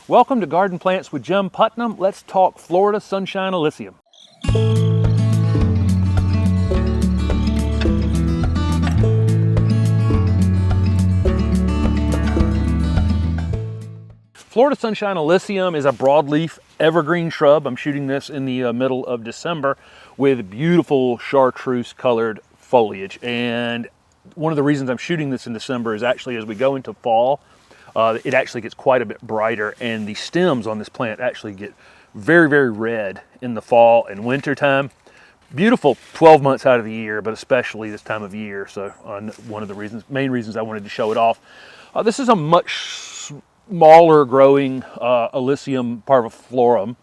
Welcome to Garden Plants with Jim Putnam. Let's talk Florida Sunshine Illicium. Florida Sunshine Illicium is a broadleaf evergreen shrub. I'm shooting this in the middle of December with beautiful chartreuse colored foliage. And one of the reasons I'm shooting this in December is actually as we go into fall, it actually gets quite a bit brighter, and the stems on this plant actually get very, very red in the fall and winter time. Beautiful 12 months out of the year, but especially this time of year. So one of the main reasons I wanted to show it off. This is a much smaller growing Illicium parviflorum.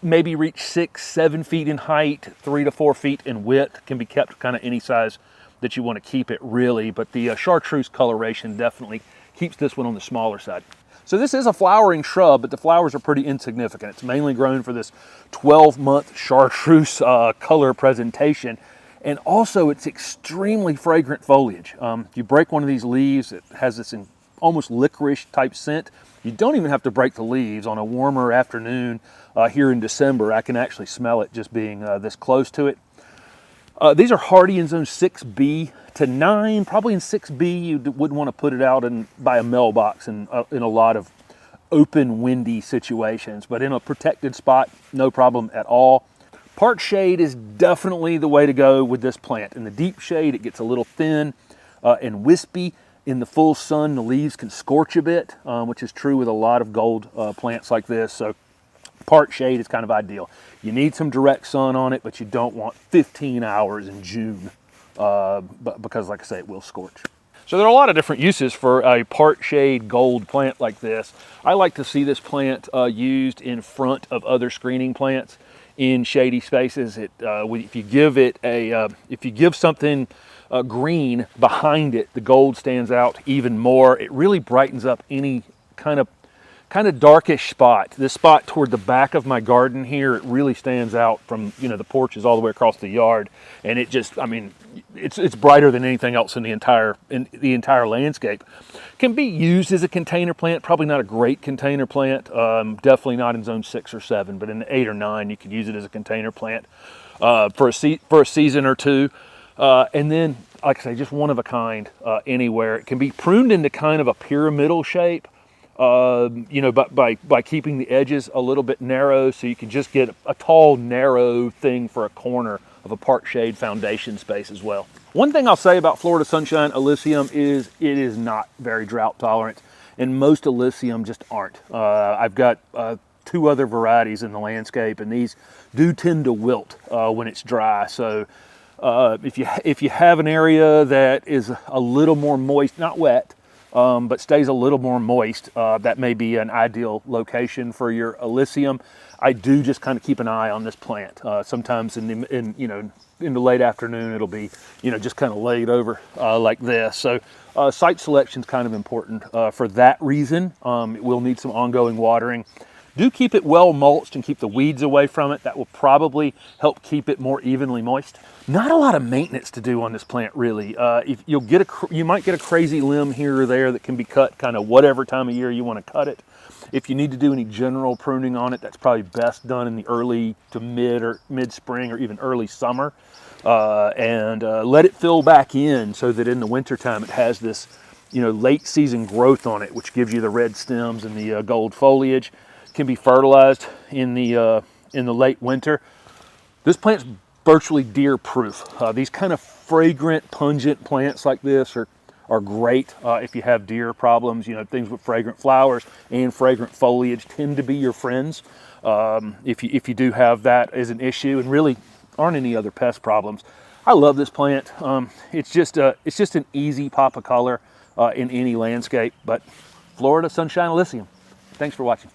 Maybe reach 6-7 feet in height, 3 to 4 feet in width. Can be kept kind of any size that you want to keep it, really, but the chartreuse coloration definitely keeps this one on the smaller side. So this is a flowering shrub, but the flowers are pretty insignificant. It's mainly grown for this 12-month chartreuse color presentation, and also it's extremely fragrant foliage. If you break one of these leaves, it has this almost licorice type scent. You don't even have to break the leaves. On a warmer afternoon here in December, I can actually smell it just being this close to it. These are hardy in zone 6B to 9. Probably in 6B, you wouldn't want to put it out by a mailbox in a lot of open, windy situations. But in a protected spot, no problem at all. Part shade is definitely the way to go with this plant. In the deep shade, it gets a little thin and wispy. In the full sun, the leaves can scorch a bit, which is true with a lot of gold plants like this. So part shade is kind of ideal. You need some direct sun on it, but you don't want 15 hours in June because, like I say, it will scorch. So there are a lot of different uses for a part shade gold plant like this. I like to see this plant used in front of other screening plants in shady spaces. If you give something green behind it, the gold stands out even more. It really brightens up any kind of darkish spot. This spot toward the back of my garden here, it really stands out from, the porches all the way across the yard. And it just, it's brighter than anything else in the entire landscape. Can be used as a container plant, probably not a great container plant. Definitely not in zone 6 or 7, but in 8 or 9, you could use it as a container plant for a season or two. And then, like I say, just one of a kind anywhere. It can be pruned into kind of a pyramidal shape. By keeping the edges a little bit narrow, so you can just get a tall, narrow thing for a corner of a part shade foundation space as well. One thing I'll say about Florida Sunshine Illicium is it is not very drought tolerant, and most Illicium just aren't. I've got 2 other varieties in the landscape, and these do tend to wilt when it's dry. So if you have an area that is a little more moist, not wet, but stays a little more moist, that may be an ideal location for your Illicium. I do just kind of keep an eye on this plant. Sometimes in the late afternoon, it'll be just kind of laid over like this. So site selection is kind of important for that reason. It will need some ongoing watering. Do keep it well mulched and keep the weeds away from it. That will probably help keep it more evenly moist. Not a lot of maintenance to do on this plant, really. If you might get a crazy limb here or there that can be cut kind of whatever time of year you want to cut it. If you need to do any general pruning on it, that's probably best done in the early to mid-spring or even early summer. And let it fill back in so that in the wintertime it has this late season growth on it, which gives you the red stems and the gold foliage. Can be fertilized in the late winter. This plant's virtually deer proof. These kind of fragrant, pungent plants like this are great if you have deer problems. Things with fragrant flowers and fragrant foliage tend to be your friends if you do have that as an issue, and really aren't any other pest problems. I love this plant. It's just an easy pop of color in any landscape. But Florida Sunshine Illicium. Thanks for watching.